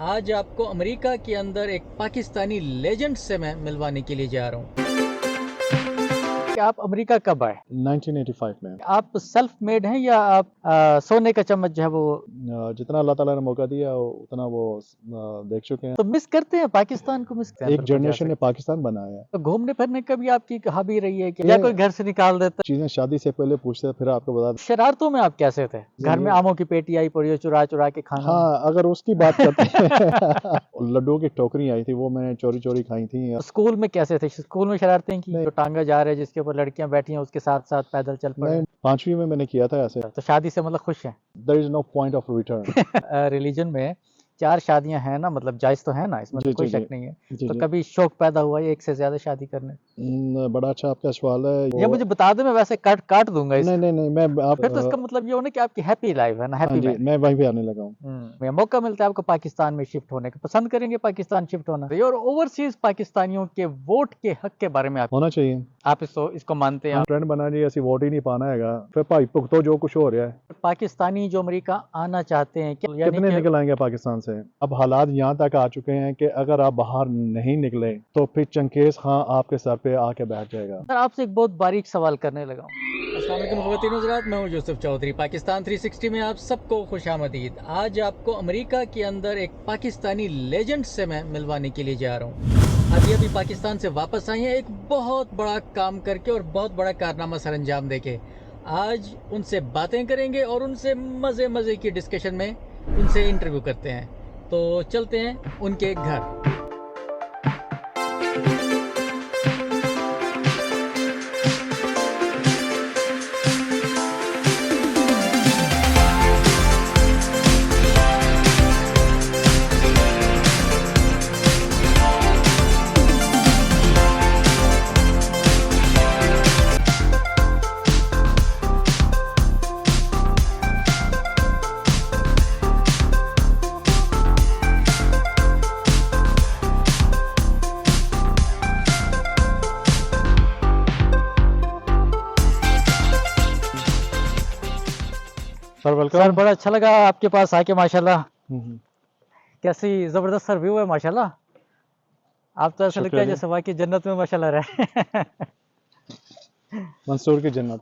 आज आपको अमेरिका के अंदर एक पाकिस्तानी लेजेंड से मैं मिलवाने के लिए जा रहा हूँ। कि आप अमेरिका कब आए? 1985 में। आप सेल्फ मेड हैं या आप सोने का चम्मच जो है वो जितना अल्लाह ताला ने मौका दिया उतना वो देख चुके हैं। तो मिस करते हैं पाकिस्तान को? मिस एक जनरेशन ने पाकिस्तान बनाया है। तो घूमने फिरने का भी आपकी हॉबी रही है कि या कोई घर से निकाल देता? चीजें शादी से पहले पूछते फिर आपको बता दें। शरारतों में आप कैसे थे? घर में आमों की पेटी आई पड़ी हो, चुरा चुरा के खाना? हाँ, अगर उसकी बात करते हैं लड्डुओं की टोकरी आई थी, वो मैंने चोरी चोरी खाई थी। स्कूल में कैसे थे? स्कूल में शरारतें की? जो टांगा जा रहा है जिसके ऊपर लड़कियां बैठी हैं उसके साथ साथ पैदल चल पड़े? 5वीं में मैंने किया था ऐसे। तो शादी से मतलब खुश हैं? There is no point of return. Religion में 4 शादियां हैं ना, मतलब जायज तो है ना, इसमें तो कोई शक नहीं है। तो कभी शौक पैदा हुआ है एक से ज्यादा शादी करने? बड़ा अच्छा आपका सवाल है। ये मुझे बता दे, मैं वैसे काट दूंगा इसको। नहीं मैं फिर तो इसका मतलब ये होना कि आपकी हैप्पी लाइफ है ना, हैप्पी मैरिज। मैं वहीं पे आने लगा हूँ। मौका मिलता है आपको पाकिस्तान में शिफ्ट होने का, पसंद करेंगे पाकिस्तान शिफ्ट होना? और ओवरसीज पाकिस्तानियों के वोट के हक के बारे में आप होना चाहिए। आप इसको मानते हैं? ट्रेंड बना जी, ऐसी वोट ही नहीं पाना हैगा, फिर भाई भुगतो जो कुछ हो रहा है। पाकिस्तानी जो अमेरिका आना चाहते हैं कितने निकल आएंगे पाकिस्तान से? अब हालात यहाँ तक आ चुके हैं कि अगर आप बाहर नहीं निकले तो फिर चंगेज खान आपके सर पे आके बैठ जाएगा। सर आपसे एक बहुत बारीक सवाल करने लगा हूँ। अस्सलाम वालेकुम ख़वातीन हज़रात, मैं हूँ यूसुफ चौधरी। पाकिस्तान 360 में आप सबको खुशामदीद। आज आपको अमेरिका के अंदर एक पाकिस्तानी लेजेंड से मैं मिलवाने के लिए जा रहा हूँ। अभी पाकिस्तान से वापस आई हैं एक बहुत बड़ा काम करके और बहुत बड़ा कारनामा सर अंजाम देके। आज उनसे बातें करेंगे और उनसे मज़े की डिस्कशन में उनसे इंटरव्यू करते हैं। तो चलते हैं उनके घर। Sir welcome. सर बड़ा अच्छा लगा आपके पास आके माशाल्लाह। कैसी जबरदस्त सर व्यू है माशाल्लाह। आप तो ऐसा लगता है जैसे वहाँ की जन्नत में माशाल्लाह रहे। मंसूर की जन्नत।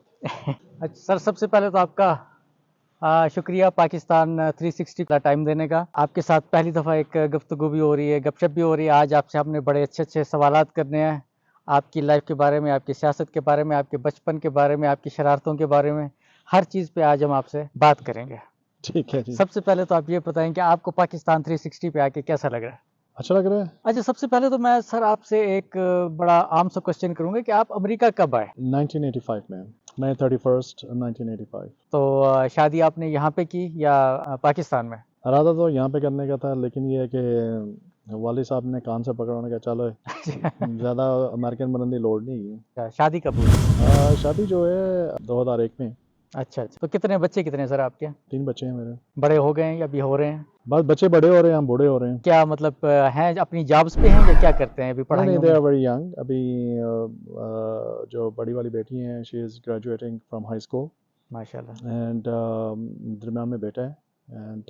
अच्छा सर, सबसे पहले तो आपका शुक्रिया पाकिस्तान 360 का टाइम देने का। आपके साथ पहली दफ़ा एक गुफ्तगू भी हो रही है, गपशप भी हो रही है। आज आपसे हमने बड़े अच्छे सवालात करने हैं, आपकी लाइफ के बारे में, आपकी सियासत के बारे में, आपके बचपन के बारे में, आपकी शरारतों के बारे में, हर चीज़ पे आज हम आपसे बात करेंगे। ठीक है जी। सबसे पहले तो आप ये बताएं कि आपको पाकिस्तान 360 पे आके कैसा लग रहा है? अच्छा लग रहा है। अच्छा, सबसे पहले तो मैं सर आपसे एक बड़ा आम सा क्वेश्चन करूंगा कि आप अमेरिका कब आए? 1985 में, May 31st 1985। तो शादी आपने यहाँ पे की या पाकिस्तान में? इरादा तो यहाँ पे करने का था, लेकिन ये है कि वाली साहब ने कान से पकड़ा, उन्होंने कहा चलो ज़्यादा अमेरिकन बनने की लोड़ नहीं है। शादी कब हुई? शादी जो है 2001 में। अच्छा। तो कितने बच्चे कितने सर आपके? 3 बच्चे हैं मेरे। बड़े हो गए हैं या अभी हो रहे हैं? बस बच्चे बड़े हो रहे हैं, हम बूढ़े हो रहे हैं। क्या मतलब हैं अपनी जॉब्स पे हैं या क्या करते हैं अभी पढ़ाई? नहीं, दे आर वेरी यंग। अभी जो बड़ी वाली बेटी हैं, she is graduating from high school माशाल्लाह। एंड दरमियान में बेटा है and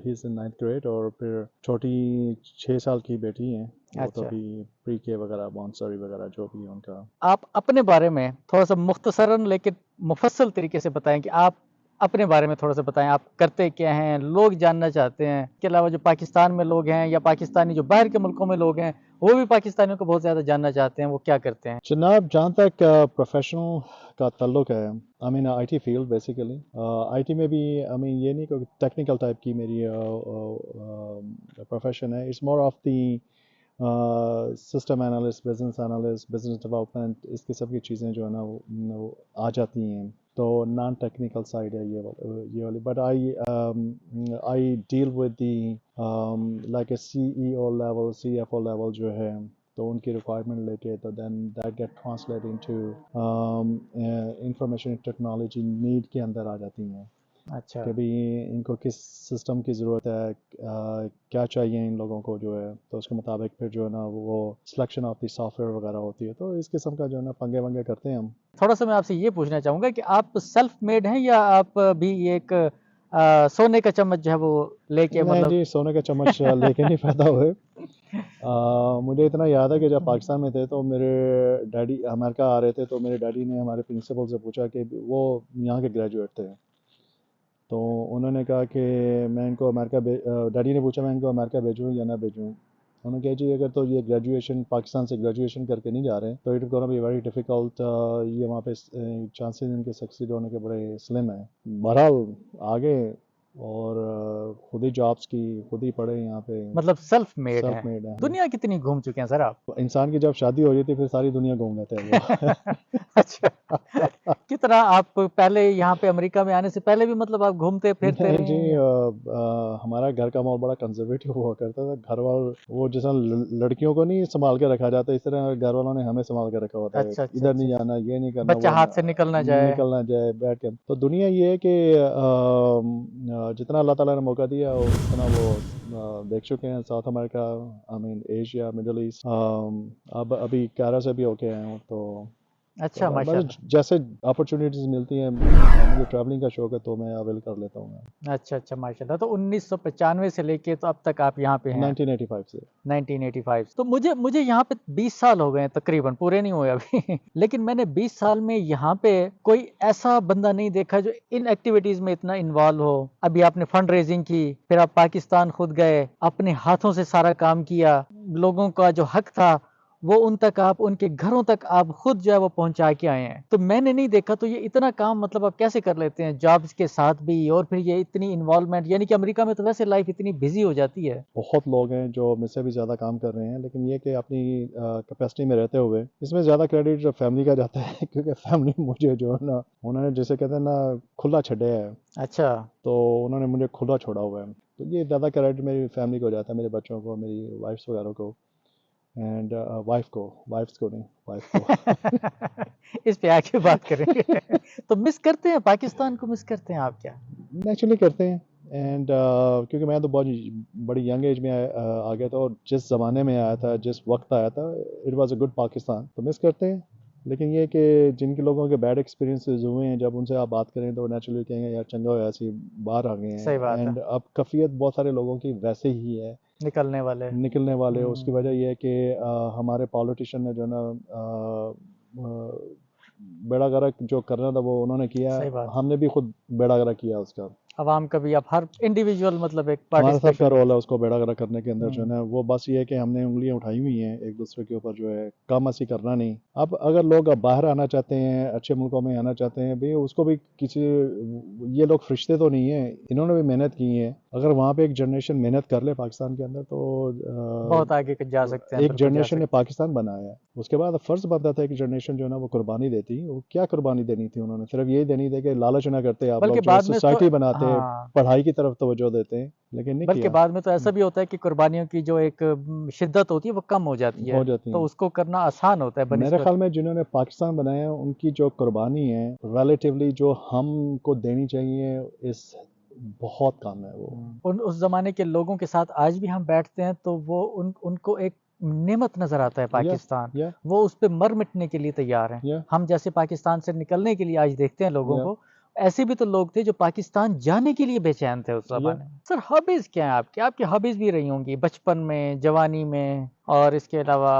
he is in 9th grade. और फिर छोटी 6 साल की बेटी हैं, वो तो अभी प्री के वगैरह, मॉन्टेसरी वगैरह जो भी उनका। आप अपने बारे में थोड़ा सा मुख्तसरन लेकिन मुफस्सल तरीके से बताएं कि आप अपने बारे में थोड़ा सा बताएं, आप करते क्या हैं, लोग जानना चाहते हैं। इसके अलावा जो पाकिस्तान में लोग हैं या पाकिस्तानी जो बाहर के मुल्कों में लोग हैं वो भी पाकिस्तानियों को बहुत ज़्यादा जानना चाहते हैं, वो क्या करते हैं? जनाब, जहाँ तक प्रोफेशनल का ताल्लुक है, I mean IT field basically. IT में भी आई मीन ये नहीं कोई टेक्निकल टाइप की मेरी प्रोफेशन है। It's more of the system analyst, business development, इस किस्म की चीज़ें जो है ना वो आ जाती हैं। तो नॉन टेक्निकल साइड है ये वाली। But I deal with the like a CEO level, CFO level जो है, तो उनकी रिक्वायरमेंट लेके तो then that get translate into information technology need के अंदर आ जाती हैं। अच्छा। कि भाई इनको किस सिस्टम की ज़रूरत है, क्या चाहिए इन लोगों को जो है, तो उसके मुताबिक फिर जो है ना वो सिलेक्शन ऑफ द सॉफ्टवेयर वगैरह होती है। तो इस किस्म का जो है ना पंगे वंगे करते हैं हम। थोड़ा सा मैं आपसे ये पूछना चाहूँगा कि आप सेल्फ मेड हैं या आप भी एक सोने का चम्मच जो है वो लेके नहीं मतलब जी, सोने का चम्मच लेके नहीं पैदा हुए। मुझे इतना याद है कि जब पाकिस्तान में थे तो मेरे डैडी अमेरिका आ रहे थे, तो मेरे डैडी ने हमारे प्रिंसिपल से पूछा कि वो यहाँ के ग्रेजुएट थे, तो उन्होंने कहा कि मैं इनको डैडी ने पूछा मैं इनको अमेरिका भेजूँ या ना भेजूँ। उन्होंने कहा जी अगर तो ये ग्रेजुएशन पाकिस्तान से ग्रेजुएशन करके नहीं जा रहे तो it gonna be very difficult, ये वहाँ पे चांसेस इनके सक्सीड होने के बड़े स्लिम हैं। बहरहाल आगे और खुद ही जॉब्स की, खुद ही पढ़े यहाँ पे, मतलब सेल्फ मेड सेल्फ है। मेड है। दुनिया कितनी घूम चुके हैं सर आप? इंसान की जब शादी हो जाती है फिर सारी दुनिया घूम लेते हैं वो। अच्छा, कितना आप पहले यहाँ पे अमेरिका में आने से पहले भी मतलब आप घूमते फिरते नहीं रहे जी, हैं या? हमारा घर का माहौल बड़ा कंजर्वेटिव हुआ करता था। घर वाल वो जैसा लड़कियों को नहीं संभाल के रखा जाता, इस तरह घर वालों ने हमें संभाल के रखा होता है। अच्छा अच्छा इधर अच्छा नहीं अच्छा। जाना, ये नहीं करना, बच्चा वो हाथ से निकल ना जाए। निकलना जाए बैठ के। तो दुनिया ये है कि जितना अल्लाह ताला ने मौका दिया उतना वो देख चुके हैं। South America, I mean Asia, middle east, अब अभी कैरा से भी होके आए हूँ। तो अच्छा माशाल्लाह। जैसे अपॉर्चुनिटीज मिलती हैं, मुझे ट्रैवलिंग का शौक है तो मैं अवेल कर लेता हूँ। अच्छा अच्छा माशाल्लाह। तो 1995 से लेके तो अब तक आप यहाँ पे हैं? 1985 से। 1985। तो मुझे मुझे यहाँ पे 20 साल हो गए हैं तकरीबन, पूरे नहीं हुए अभी। लेकिन मैंने 20 साल में यहाँ पे कोई ऐसा बंदा नहीं देखा जो इन एक्टिविटीज में इतना इन्वॉल्व हो। अभी आपने फंड रेजिंग की, फिर आप पाकिस्तान खुद गए, अपने हाथों से सारा काम किया, लोगों का जो हक था वो उन तक आप, उनके घरों तक आप खुद जो है वो पहुंचा के आए हैं। तो मैंने नहीं देखा, तो ये इतना काम मतलब आप कैसे कर लेते हैं जॉब्स के साथ भी, और फिर ये इतनी इन्वॉल्वमेंट, यानी कि अमेरिका में तो वैसे लाइफ इतनी बिजी हो जाती है। बहुत लोग हैं जो मुझसे भी ज़्यादा काम कर रहे हैं, लेकिन ये कि अपनी कैपेसिटी में रहते हुए इसमें ज़्यादा क्रेडिट फैमिली का जाता है। क्योंकि फैमिली मुझे जो है ना, उन्होंने जैसे कहते हैं ना खुला छड़े है, अच्छा तो उन्होंने मुझे खुला छोड़ा हुआ है। तो ये ज़्यादा क्रेडिट मेरी फैमिली को जाता है, मेरे बच्चों को, मेरी वाइफ्स वगैरह को, एंड वाइफ्स को नहीं, वाइफ को। इस पे आके बात करेंगे। तो मिस करते हैं पाकिस्तान को, मिस करते हैं आप क्या? नेचुरली करते हैं। एंड क्योंकि मैं तो बहुत बड़ी यंग एज में आ गया था, और जिस ज़माने में आया था, जिस वक्त आया था, it was a good Pakistan, तो मिस करते हैं। लेकिन ये कि जिनके लोगों के बैड एक्सपीरियंसेस हुए हैं, जब उनसे आप बात करें तो नेचुरली कहेंगे यार चंगा हो ऐसी बाहर आ गए सही हैं। बात है। एंड अब कफ़ियत बहुत सारे लोगों की वैसे ही है, निकलने वाले। निकलने वाले। उसकी वजह यह है कि हमारे पॉलिटिशियन ने जो ना बेड़ा गर्क जो करना था वो उन्होंने किया, सही बात। हमने भी खुद बेड़ा गर्क किया उसका। अवाम का भी, आप हर इंडिविजुअल मतलब एक हमारा सबका पार्टिसिपेशन। रोल है उसको बेड़ा गर्क करने के अंदर जो है ना, वो बस ये है कि हमने उंगलियां उठाई हुई हैं एक दूसरे के ऊपर, जो है काम ऐसी करना नहीं। अब अगर लोग अब बाहर आना चाहते हैं, अच्छे मुल्कों में आना चाहते हैं भाई, उसको भी किसी, ये लोग फरिश्ते तो नहीं है, इन्होंने भी मेहनत की है। अगर वहाँ पे एक जनरेशन मेहनत कर ले पाकिस्तान के अंदर, तो बहुत आगे जा सकते हैं, एक बिल्कुल जा जनरेशन ने सकते पाकिस्तान बनाया है। उसके बाद फ़र्ज़ बनता था कि जनरेशन जो है ना वो कुर्बानी देती। वो क्या कुर्बानी देनी थी, उन्होंने सिर्फ यही देनी थी कि लालच ना करते हैं। आप बल्कि लोग, जो है बाद में तो सोसाइटी बनाते, हाँ, पढ़ाई की तरफ तवज्जो देते हैं, लेकिन नहीं बल्कि किया। बाद में तो ऐसा भी होता है कि कुर्बानियों की जो एक शिद्दत होती है वो कम हो जाती है, हो जाती तो हैं। उसको करना आसान होता है मेरे बनिस्बत। ख्याल में जिन्होंने पाकिस्तान बनाया उनकी जो कुर्बानी है रिलेटिवली जो हमको देनी चाहिए, इस बहुत कम है वो। उन उस जमाने के लोगों के साथ आज भी हम बैठते हैं तो वो उनको एक नेमत नजर आता है या पाकिस्तान। या वो उस पे मर मिटने के लिए तैयार हैं। या हम जैसे पाकिस्तान से निकलने के लिए आज देखते हैं लोगों या को, ऐसे भी तो लोग थे जो पाकिस्तान जाने के लिए बेचैन थे उस या जमाने में। सर हॉबीज क्या है आपकी? आपकी हॉबीज भी रही होंगी बचपन में, जवानी में, और इसके अलावा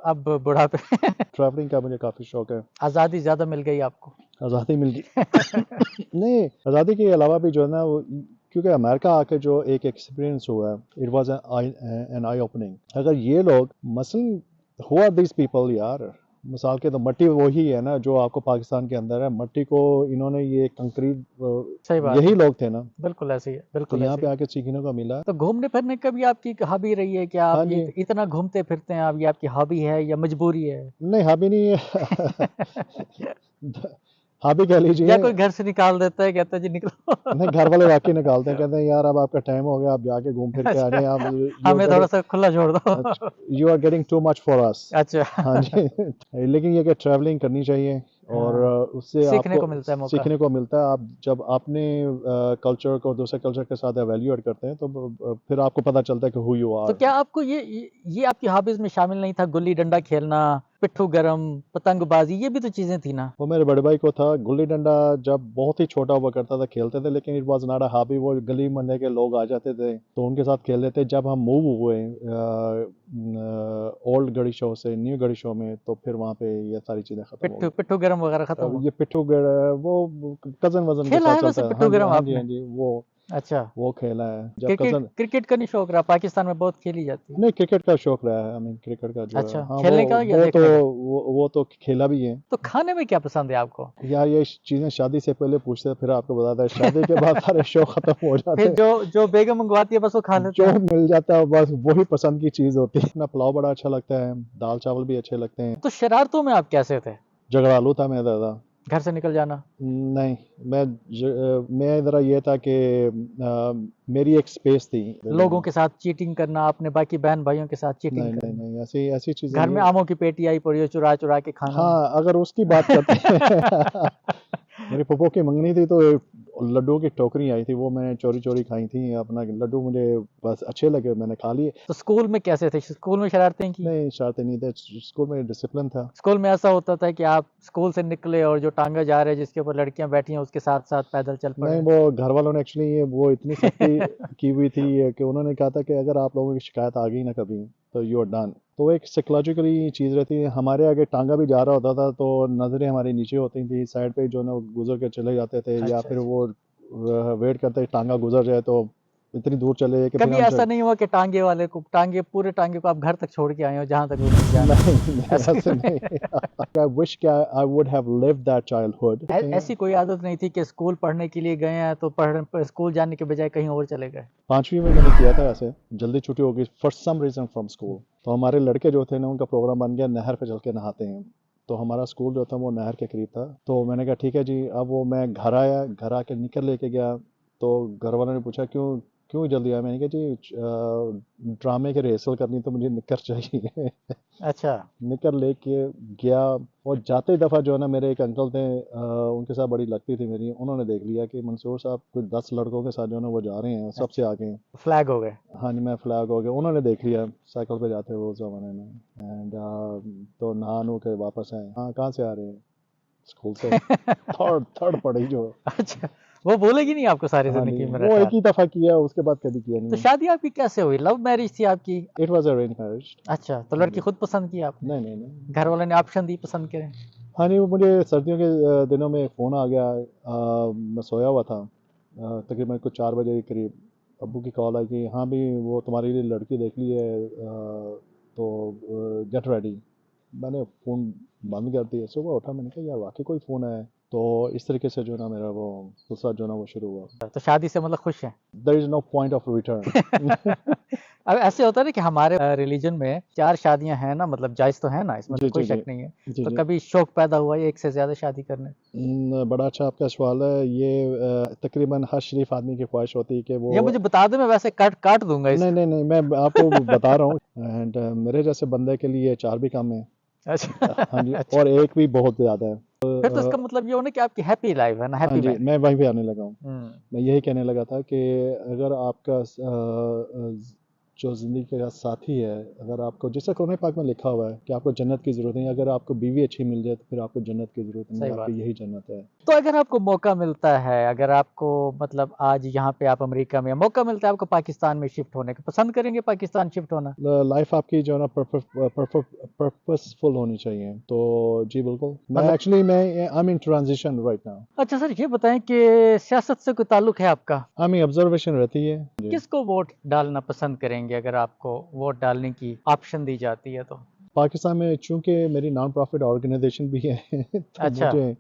अब बुढ़ापे में। ट्रैवलिंग का मुझे काफ़ी शौक है। आज़ादी ज्यादा मिल गई आपको। आज़ादी मिल गई। नहीं, आज़ादी के अलावा भी जो है ना वो, क्योंकि अमेरिका आके जो एक एक्सपीरियंस हुआ है, it was an I opening. अगर ये लोग मसलन, हु आर दिस पीपल यार, मिसाल के तो मट्टी वही है ना जो आपको पाकिस्तान के अंदर है, मट्टी को इन्होंने ये कंक्रीट, सही बात यही है। लोग थे ना, बिल्कुल ऐसे ही है, तो बिल्कुल यहाँ ऐसे पे ही है। आके सीखने को मिला। तो घूमने फिरने का भी आपकी हॉबी रही है क्या? हाँ आप ये जी। इतना घूमते फिरते हैं, आप ये आपकी हॉबी है या मजबूरी है? नहीं, हाबी नहीं है। हाबी कह या लीजिए। कोई घर से निकाल देता है, कहता है जी निकलो। नहीं, घर वाले वाकई निकालते हैं, कहते हैं यार अब आपका टाइम हो गया, आप जाके घूम फिर के आ जाएं, आप यू हमें थोड़ा सा खुला छोड़ दो। You are getting too much for us. अच्छा। हाँ जी। लेकिन ये कि ट्रैवलिंग करनी चाहिए, और हाँ, उससे सीखने आपको को मिलता है मौका। सीखने को मिलता है। आप जब अपने कल्चर को दूसरे कल्चर के साथ एवेल्यूएट करते हैं, तो फिर आपको पता चलता है कि हु यू तो आर। क्या आपको ये आपकी हॉबीज में शामिल नहीं था गुल्ली डंडा खेलना, पिट्ठू गरम, पतंगबाजी, ये भी तो चीजें थी ना। वो मेरे बड़े भाई को था। गुल्ली डंडा जब बहुत ही छोटा हुआ करता था खेलते थे, लेकिन it was not a hobby. वो गली मोहल्ले के लोग आ जाते थे तो उनके साथ खेल लेते। जब हम मूव हुए ओल्ड गढ़ी शो से न्यू गढ़ी शो में, तो फिर वहाँ पे ये सारी चीज़ें खत्म हो पिट्ठू गई। पिट्ठू गरम वगैरह खत्म अब हो। ये पिट्ठू वो कजन वजन के खेला साथ है वैसे चलता है। पिट्ठू हाँ जी, गरम हाँ जी, आपने? हाँ जी, अच्छा। वो खेला है जब क्रिकेट कजन। क्रिकेट का नहीं शौक रहा? पाकिस्तान में बहुत खेली जाती है। नहीं, क्रिकेट का शौक रहा है। आई मीन क्रिकेट का जो है, अच्छा, हाँ खेलने का या वो तो देखने का? वो तो खेला भी है। तो खाने में क्या पसंद है आपको? यार ये चीजें शादी से पहले पूछते हैं, फिर आपको बताता है। शादी के बाद सारे शौक खत्म हो जाते फिर हैं। जो जो बेगम मंगवाती है बस वो खा लेते जो हैं। मिल जाता है बस वही पसंद की चीज होती है। अपना पुलाव बड़ा अच्छा लगता है, दाल चावल भी अच्छे लगते हैं। तो शरारतों में आप कैसे थे? झगड़ालू था मैं दादा। घर से निकल जाना? नहीं, मैं इधर ये था कि मेरी एक स्पेस थी बिल्डिंग लोगों में। के साथ चीटिंग करना, अपने बाकी बहन भाइयों के साथ चीटिंग नहीं नहीं करना? नहीं, ऐसी ऐसी चीजें घर में नहीं। आमों की पेटी आई पड़ी हो, चुरा चुरा के खाना? हाँ, अगर उसकी बात करते हैं मेरे पप्पो की मंगनी थी तो लड्डुओं की टोकरी आई थी, वो मैंने चोरी चोरी खाई थी। अपना लड्डू मुझे बस अच्छे लगे, मैंने खा लिए। तो स्कूल में कैसे थे? स्कूल में शरारतें की? नहीं, शरारतें नहीं थे। स्कूल में डिसिप्लिन था। स्कूल में ऐसा होता था कि आप स्कूल से निकले और जो टांगा जा रहे हैं जिसके ऊपर लड़कियां बैठी हैं उसके साथ साथ पैदल चल नहीं, पड़े? वो घर वालों ने एक्चुअली वो इतनी सख्ती की हुई थी कि उन्होंने कहा था कि अगर आप लोगों की शिकायत आ गई ना कभी, तो यू आर डन। तो वो एक साइकोलॉजिकली चीज़ रहती है। हमारे आगे टांगा भी जा रहा होता था तो नज़रें हमारी नीचे होती थी, साइड पे जो ना वो गुजर के चले जाते थे, या अच्छा फिर अच्छा। वो वेट करते टांगा गुजर जाए तो इतनी दूर चले जाए कि फिर कभी हम ऐसा नहीं हुआ कि पूरे टांगे को आप घर तक छोड़ के आए हो जहां तक वो नहीं जाना? नहीं, ऐसा ऐसे नहीं। आई विश कि I would have lived that childhood. ऐसी कोई आदत नहीं थी कि स्कूल पढ़ने के लिए गए हैं तो स्कूल जाने के बजाय कहीं और चले गए? 5वीं में मैंने किया था ऐसे, जल्दी छुट्टी हो गई for some reason from school. तो हमारे लड़के जो थे ना, उनका प्रोग्राम बन गया नहर पे चल के नहाते हैं। तो हमारा स्कूल जो था वो नहर के करीब था। तो मैंने कहा ठीक है जी। अब वो मैं घर आया, घर आके निकर लेके गया। तो घर वालों ने पूछा क्यों क्यों जल्दी आया? मैंने कहा जी ड्रामे की रिहर्सल करनी, तो मुझे निकर चाहिए। अच्छा। निकर लेके गया। और जाते दफ़ा जो है ना, मेरे एक अंकल थे, उनके साथ बड़ी लगती थी मेरी। उन्होंने देख लिया कि मंसूर साहब कुछ 10 लड़कों के साथ जो है ना वो जा रहे हैं, सबसे आगे हैं। फ्लैग हो गए? हाँ जी, मैं फ्लैग हो गया। उन्होंने देख लिया साइकिल पे जाते हुए उस ज़माने में। एंड तो नहा नु के वापस आए। हाँ, कहाँ से आ रहे हैं? स्कूल से। थर्ड थर्ड पढ़ी जो। अच्छा, वो बोलेगी नहीं आपको सारी हाँ जी, जिंदगी में वो रटा? एक ही दफ़ा किया, उसके बाद कभी किया तो नहीं। शादी आपकी कैसे हुई? लव मैरिज थी आपकी? It was arrange marriage. अच्छा, तो हाँ लड़की जी। खुद पसंद की आपने? नहीं नहीं नहीं। घर वालों ने ऑप्शन दी पसंद करें? हाँ जी, वो मुझे सर्दियों के दिनों में फ़ोन आ गया। मैं सोया हुआ था, तकरीबन कुछ 4 बजे के करीब। अब्बू की कॉल आई कि हाँ भी वो तुम्हारे लिए लड़की देख ली है, तो गेट रेडी। मैंने फ़ोन बंद कर दिया। सुबह उठा, मैंने कहा यार वाकई कोई फ़ोन आया है। तो इस तरीके से जो ना मेरा वो सिलसिला जो ना वो शुरू हुआ। तो शादी से मतलब खुश हैं? There is no point of return. अब ऐसे होता है ना कि हमारे रिलीजन में 4 शादियां हैं ना, मतलब जायज तो है ना, इसमें तो जी कोई जी जी। शक नहीं है। जी तो जी। कभी शौक पैदा हुआ है एक से ज्यादा शादी करने? बड़ा अच्छा आपका सवाल है ये। तकरीबन हर शरीफ आदमी की ख्वाहिश होती है कि वो। या मुझे बता दो, मैं वैसे काट काट दूंगा नहीं इसको। नहीं नहीं, मैं आपको बता रहा हूँ। एंड मेरे जैसे बंदे के लिए 4 भी कम है। अच्छा। हाँ जी, अच्छा, और एक भी बहुत ज़्यादा है। फिर तो इसका मतलब ये होना कि आपकी हैप्पी लाइफ है ना, हाँ हैप्पी जी, मैरिज? मैं वहीं पे आने लगा हूँ। हम्म। मैं यही कहने लगा था कि अगर आपका जो ज़िंदगी का साथी है, अगर आपको, जैसे कुरान पाक में लिखा हुआ है कि आपको जन्नत की ज़रूरत नहीं, अगर आपको बीवी अच्छी मिल जाए तो फिर आपको जन्नत की ज़रूरत नहीं, सही आपकी बात। यही जन्नत है। तो अगर आपको मौका मिलता है, अगर आपको मतलब आज यहाँ पे आप अमेरिका में, मौका मिलता है आपको पाकिस्तान में शिफ्ट होने का, पसंद करेंगे पाकिस्तान शिफ्ट होना? लाइफ आपकी जो है ना पर्पसफुल होनी चाहिए। तो जी बिल्कुल, मतलब मैं I am in transition right now. अच्छा सर, ये बताएं कि सियासत से कोई ताल्लुक है आपका? आई मीन ऑब्जर्वेशन रहती है जी। किसको वोट डालना पसंद करेंगे अगर आपको वोट डालने की ऑप्शन दी जाती है तो? पाकिस्तान में चूंकि मेरी नॉन प्रॉफिट ऑर्गेनाइजेशन भी है तो अच्छा। मुझे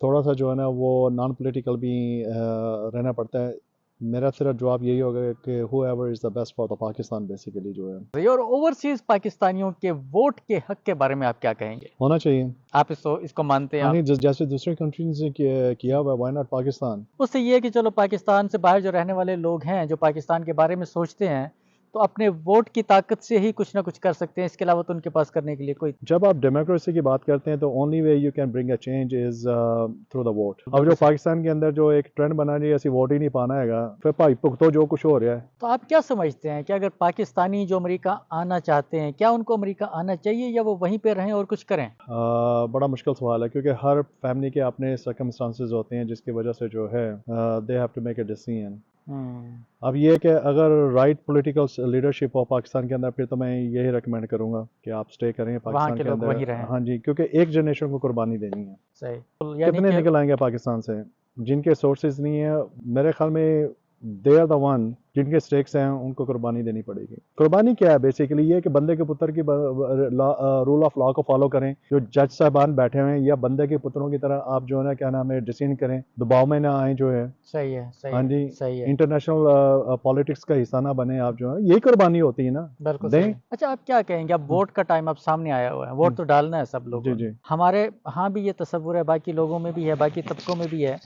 थोड़ा सा जो है ना वो नॉन पॉलिटिकल भी रहना पड़ता है। मेरा सिर्फ जवाब यही होगा कि whoever is the best for the Pakistan basically जो है और ओवरसीज पाकिस्तानियों के वोट के हक के बारे में आप क्या कहेंगे? होना चाहिए। आप इसको मानते हैं हाँ आप? नहीं, जैसे दूसरे कंट्रीज ने किया हुआ, व्हाई नॉट पाकिस्तान। उससे ये है कि चलो पाकिस्तान से बाहर जो रहने वाले लोग हैं जो पाकिस्तान के बारे में सोचते हैं, तो अपने वोट की ताकत से ही कुछ ना कुछ कर सकते हैं, इसके अलावा तो उनके पास करने के लिए कोई। जब आप डेमोक्रेसी की बात करते हैं तो only way you can bring a change is through the vote. अब जो पाकिस्तान के अंदर जो एक ट्रेंड बना जी असं वोट ही नहीं पाना हैगा, फिर भाई भुगतो जो कुछ हो रहा है। तो आप क्या समझते हैं कि अगर पाकिस्तानी जो अमेरिका आना चाहते हैं, क्या उनको अमेरिका आना चाहिए या वो वहीं पे रहें और कुछ करें? बड़ा मुश्किल सवाल है, क्योंकि हर फैमिली के अपने सर्कमस्टांसेस होते हैं जिसकी वजह से जो है they have to make a decision. अब ये कि अगर राइट पॉलिटिकल लीडरशिप हो पाकिस्तान के अंदर, फिर तो मैं यही रेकमेंड करूंगा कि आप स्टे करें पाकिस्तान के वहीं अंदर। रहें। हाँ जी, क्योंकि एक जनरेशन को कुर्बानी देनी है। सही। तो यानी कितने कि निकल आएंगे पाकिस्तान से जिनके सोर्सेज नहीं है? मेरे ख्याल में दे आर द वन जिनके स्टेक्स हैं, उनको कुर्बानी देनी पड़ेगी। कुर्बानी क्या है? बेसिकली ये कि बंदे के पुत्र की रूल ऑफ लॉ को फॉलो करें। जो जज साहबान बैठे हुए हैं, या बंदे के पुत्रों की तरह आप जो है ना, क्या नाम है, डिसीजन करें, दबाव में ना आए जो है। सही है, सही हाँ है, जी, सही है। इंटरनेशनल पॉलिटिक्स का हिस्सा ना बने आप, जो है यही कुर्बानी होती है ना। बिल्कुल दें। सही। अच्छा, आप क्या कहेंगे? अब वोट का टाइम अब सामने आया हुआ है, वोट तो डालना है सब लोगों जी ने। जी। हमारे यहाँ भी ये तस्वुर है, बाकी लोगों में भी है, बाकी तबकों में भी है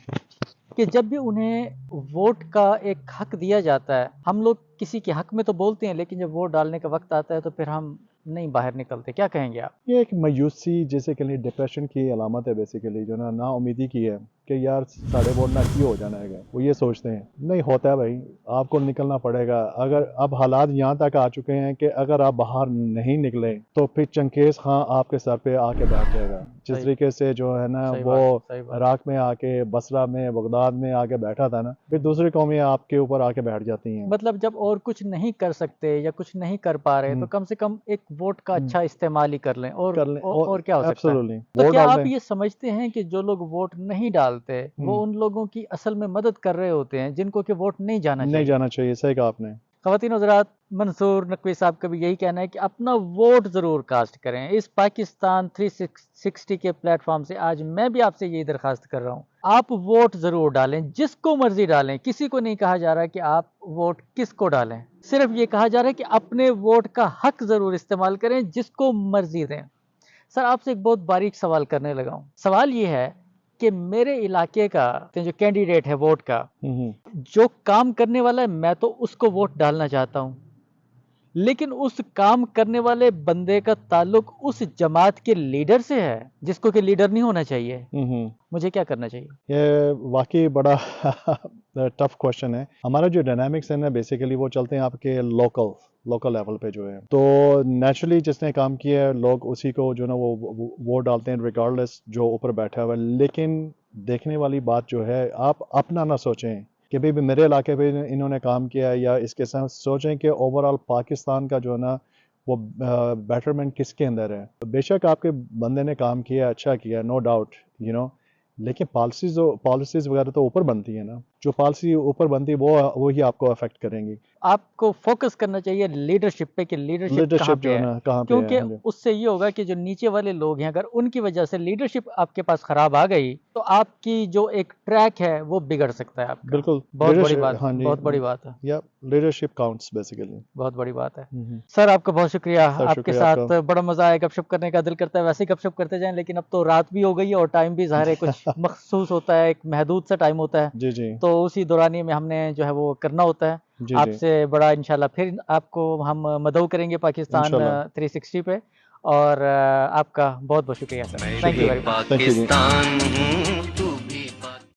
कि जब भी उन्हें वोट का एक हक दिया जाता है, हम लोग किसी के हक में तो बोलते हैं, लेकिन जब वोट डालने का वक्त आता है तो फिर हम नहीं बाहर निकलते। क्या कहेंगे आप? ये एक मायूसी जैसे के लिए डिप्रेशन की अलामत है बेसिकली, जो ना उम्मीदी की है कि यार साढ़े वोट ना क्यों हो जाना है, वो ये सोचते हैं। नहीं होता है भाई, आपको निकलना पड़ेगा। अगर अब हालात यहाँ तक आ चुके हैं कि अगर आप बाहर नहीं निकले तो फिर चंगेज खां आपके सर पे आके बैठ जाएगा। जिस सही। तरीके से जो है ना सही वो बात, सही बात। इराक में आके, बसरा में, बगदाद में आके बैठा था ना, फिर दूसरी कौमें आपके ऊपर आके बैठ जाती हैं। मतलब जब और कुछ नहीं कर सकते या कुछ नहीं कर पा रहे, तो कम से कम एक वोट का अच्छा इस्तेमाल ही कर लें, कर लें और क्या हो सकता है? एब्सोल्युटली तो वोट क्या डाल आप दें। ये समझते हैं कि जो लोग वोट नहीं डालते वो उन लोगों की असल में मदद कर रहे होते हैं जिनको कि वोट नहीं जाना नहीं चाहिए? जाना चाहिए, सही कहा आपने। ख़वातीन हज़रात, मंसूर नकवी साहब का भी यही कहना है कि अपना वोट ज़रूर कास्ट करें। इस पाकिस्तान 360 के प्लेटफॉर्म से आज मैं भी आपसे यही दरख्वास्त कर रहा हूँ, आप वोट ज़रूर डालें, जिसको मर्जी डालें। किसी को नहीं कहा जा रहा कि आप वोट किसको डालें, सिर्फ ये कहा जा रहा है कि अपने वोट का हक ज़रूर इस्तेमाल करें, जिसको मर्जी दें। सर, आपसे एक बहुत बारीक सवाल करने लगा हूँ। सवाल ये है कि मेरे इलाके का जो कैंडिडेट है वोट का, जो काम करने वाला है, मैं तो उसको वोट डालना चाहता हूँ, लेकिन उस काम करने वाले बंदे का ताल्लुक उस जमात के लीडर से है जिसको कि लीडर नहीं होना चाहिए। मुझे क्या करना चाहिए? ये वाकई बड़ा टफ क्वेश्चन है। हमारा जो डायनामिक्स है ना बेसिकली वो चलते हैं आपके लोकल लेवल पे जो है, तो नेचुरली जिसने काम किया है लोग उसी को जो ना वो वोट डालते हैं रिगार्डलेस जो ऊपर बैठा हुआ है। लेकिन देखने वाली बात जो है, आप अपना ना सोचें कि भाई मेरे इलाके पे इन्होंने काम किया है, या इसके साथ सोचें कि ओवरऑल पाकिस्तान का जो है ना वो बेटरमेंट किसके अंदर है। बेशक आपके बंदे ने काम किया, अच्छा किया, नो डाउट, लेकिन पॉलिसीज वगैरह तो ऊपर बनती है ना। जो पॉलिसी ऊपर बनती है वो ही आपको अफेक्ट करेंगी। आपको फोकस करना चाहिए लीडरशिप पे कि लीडरशिप कहाँ पे जो है है, ना कहाँ पे क्योंकि है। उससे ये होगा कि जो नीचे वाले लोग हैं, अगर उनकी वजह से लीडरशिप आपके पास खराब आ गई तो आपकी जो एक ट्रैक है वो बिगड़ सकता है आपका। बिल्कुल, बहुत बड़ी बात, हाँ जी, बहुत बड़ी बात है, या लीडरशिप काउंट्स बेसिकली। बहुत बड़ी बात है। सर, आपका बहुत शुक्रिया। सर, आपके शुक्रिया साथ आपका। बड़ा मजा आया, गपशप करने का दिल करता है वैसे ही गपशप करते जाएं, लेकिन अब तो रात भी हो गई है और टाइम भी ज़ाहिर है कुछ मखसूस होता है, एक महदूद सा टाइम होता है, जी जी तो उसी दौरानिए में हमने जो है वो करना होता है। जी आपसे बड़ा इंशाल्लाह फिर आपको हम मदऊ करेंगे पाकिस्तान इंशाल्लाह। 360 पे, और आपका बहुत बहुत शुक्रिया sir. Thank you very much. Thank you ji.